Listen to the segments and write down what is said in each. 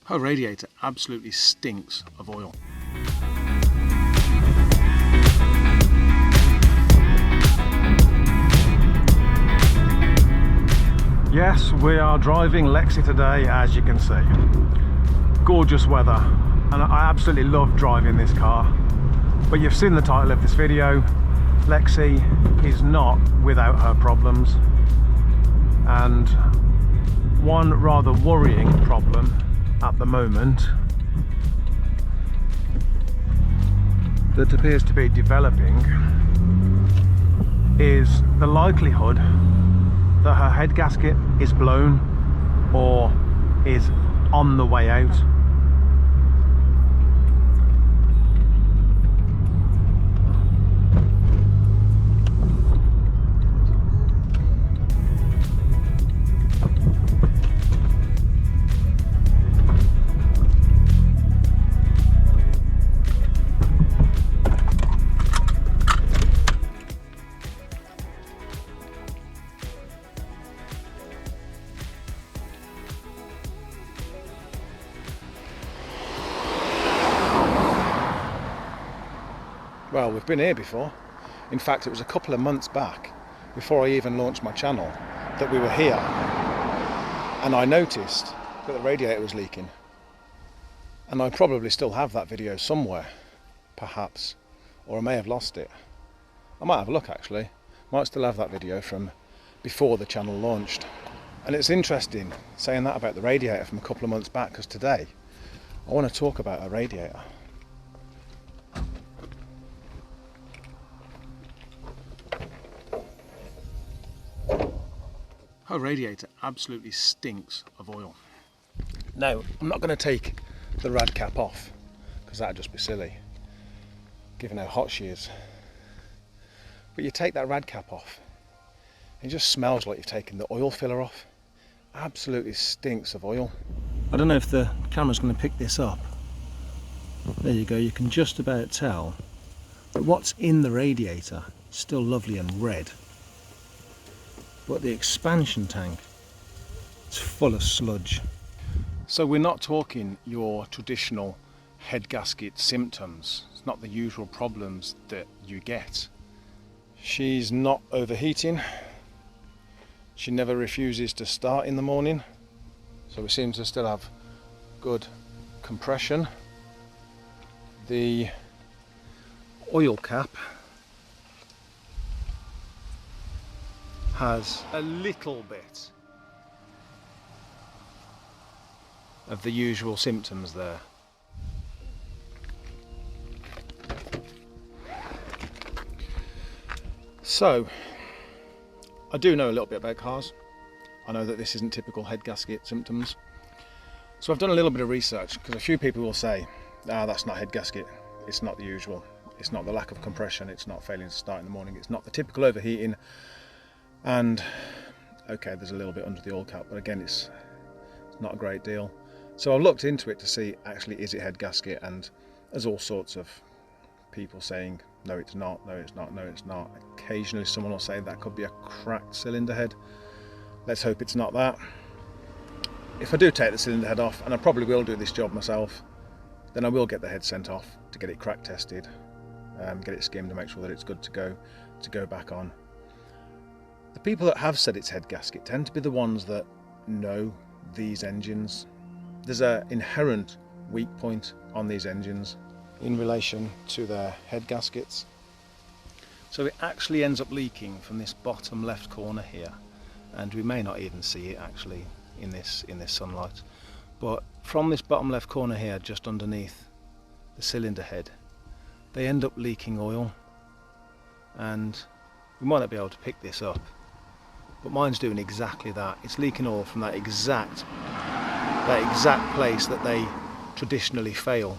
Her radiator absolutely stinks of oil. Yes, we are driving Lexi today, as you can see. Gorgeous weather, and I absolutely love driving this car. But you've seen the title of this video. Lexi is not without her problems, and one rather worrying problem at the moment that appears to be developing is the likelihood that her head gasket is blown or is on the way out. Well, we've been here before. In fact, it was a couple of months back, before I even launched my channel, that we were here, and I noticed that the radiator was leaking. And I probably still have that video somewhere, perhaps, or I may have lost it. I might have a look actually. Might still have that video from before the channel launched. And it's interesting saying that about the radiator from a couple of months back, because today I want to talk about a radiator. Her radiator absolutely stinks of oil. Now, I'm not going to take the rad cap off, because that would just be silly, given how hot she is. But you take that rad cap off, it just smells like you've taken the oil filler off. Absolutely stinks of oil. I don't know if the camera's going to pick this up. There you go, you can just about tell that what's in the radiator is still lovely and red. But the expansion tank, it's full of sludge. So we're not talking your traditional head gasket symptoms. It's not the usual problems that you get. She's not overheating. She never refuses to start in the morning. So it seems to still have good compression. The oil cap has a little bit of the usual symptoms there. So, I do know a little bit about cars. I know that this isn't typical head gasket symptoms. So I've done a little bit of research, because a few people will say, that's not head gasket, it's not the usual, it's not the lack of compression, it's not failing to start in the morning, it's not the typical overheating. And okay, there's a little bit under the oil cap, but again, it's not a great deal. So I looked into it to see, actually, is it head gasket? And there's all sorts of people saying, no it's not, no it's not, no it's not. Occasionally someone will say that could be a cracked cylinder head. Let's hope it's not that. If I do take the cylinder head off, and I probably will do this job myself, then I will get the head sent off to get it crack tested, get it skimmed to make sure that it's good to go back on. The people that have said it's head gasket tend to be the ones that know these engines. There's an inherent weak point on these engines in relation to their head gaskets. So it actually ends up leaking from this bottom left corner here, and we may not even see it actually in this sunlight. But from this bottom left corner here, just underneath the cylinder head, they end up leaking oil, and we might not be able to pick this up. But mine's doing exactly that. It's leaking oil from that exact place that they traditionally fail.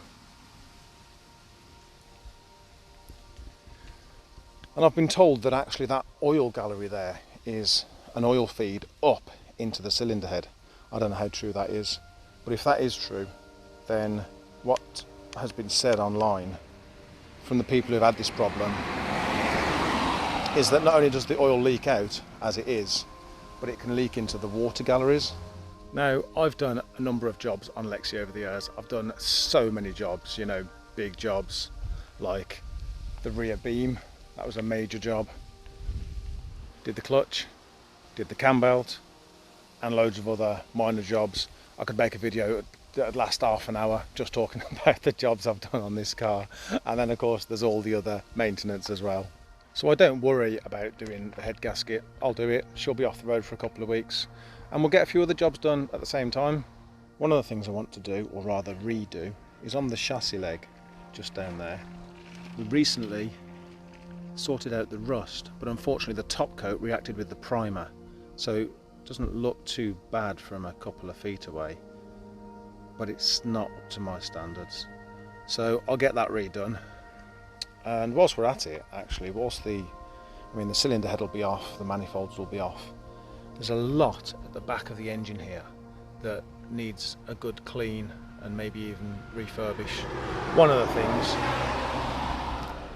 And I've been told that actually that oil gallery there is an oil feed up into the cylinder head. I don't know how true that is, but if that is true, then what has been said online from the people who've had this problem is that not only does the oil leak out as it is, but it can leak into the water galleries. Now, I've done a number of jobs on Lexi over the years. I've done so many jobs, you know, big jobs like the rear beam. That was a major job. Did the clutch, did the cam belt, and loads of other minor jobs. I could make a video that'd last half an hour just talking about the jobs I've done on this car. And then of course there's all the other maintenance as well. So I don't worry about doing the head gasket. I'll do it. She'll be off the road for a couple of weeks. And we'll get a few other jobs done at the same time. One of the things I want to do, or rather redo, is on the chassis leg, just down there. We recently sorted out the rust, but unfortunately the top coat reacted with the primer. So it doesn't look too bad from a couple of feet away, but it's not up to my standards. So I'll get that redone. And whilst we're at it, actually, the cylinder head will be off, the manifolds will be off. There's a lot at the back of the engine here that needs a good clean and maybe even refurbish. One of the things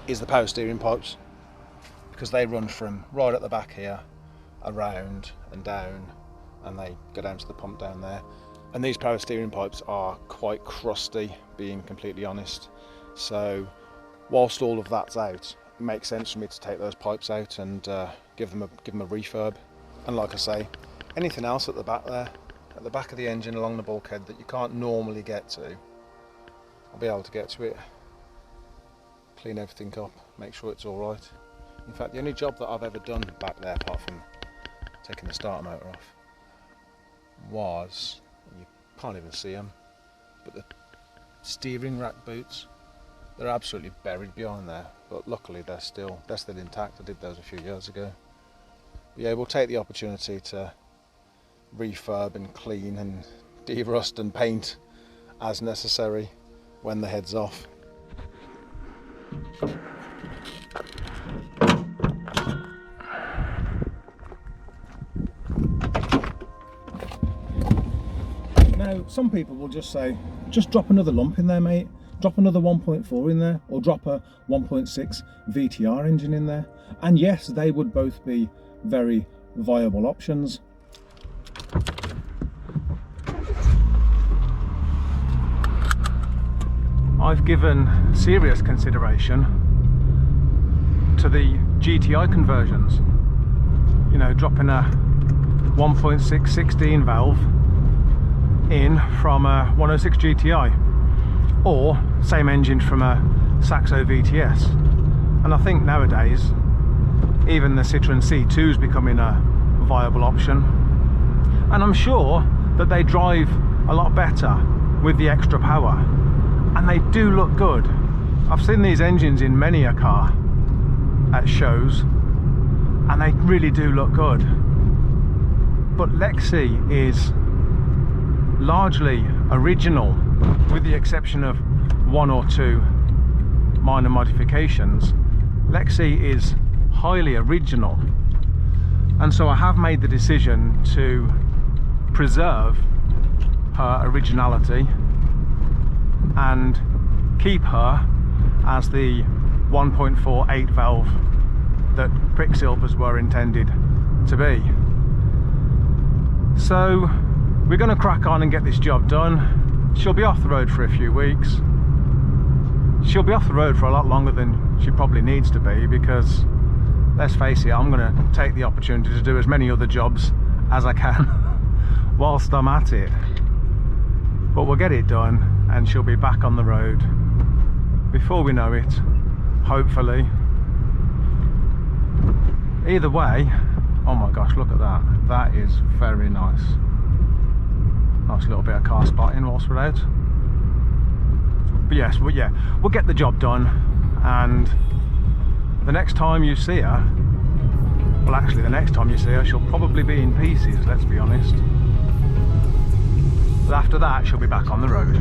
is the power steering pipes, because they run from right at the back here, around and down, and they go down to the pump down there. And these power steering pipes are quite crusty, being completely honest. So whilst all of that's out, it makes sense for me to take those pipes out and give them a refurb. And like I say, anything else at the back there, at the back of the engine along the bulkhead that you can't normally get to, I'll be able to get to it, clean everything up, make sure it's all right. In fact, the only job that I've ever done back there, apart from taking the starter motor off, was, you can't even see them, but the steering rack boots, they're absolutely buried behind there, but luckily they're still intact. I did those a few years ago. But yeah, we'll take the opportunity to refurb and clean and de-rust and paint as necessary when the head's off. Now, some people will just say, just drop another lump in there, mate. Drop another 1.4 in there, or drop a 1.6 VTR engine in there. And yes, they would both be very viable options. I've given serious consideration to the GTI conversions. You know, dropping a 1.6 16 valve in from a 106 GTI, or same engine from a Saxo VTS. And I think nowadays even the Citroen C2 is becoming a viable option, and I'm sure that they drive a lot better with the extra power, and they do look good. I've seen these engines in many a car at shows, and they really do look good. But Lexi is largely original, with the exception of one or two minor modifications. Lexi is highly original, and so I have made the decision to preserve her originality and keep her as the 1.48 valve that Quiksilvers were intended to be. So we're going to crack on and get this job done. She'll be off the road for a few weeks. She'll be off the road for a lot longer than she probably needs to be, because let's face it, I'm going to take the opportunity to do as many other jobs as I can whilst I'm at it. But we'll get it done and she'll be back on the road before we know it, hopefully. Either way, oh my gosh, look at that. That is very nice. Nice little bit of car spotting whilst we're out. But yes, we'll get the job done, and the next time you see her, well actually the next time you see her, she'll probably be in pieces, let's be honest. But after that, she'll be back on the road.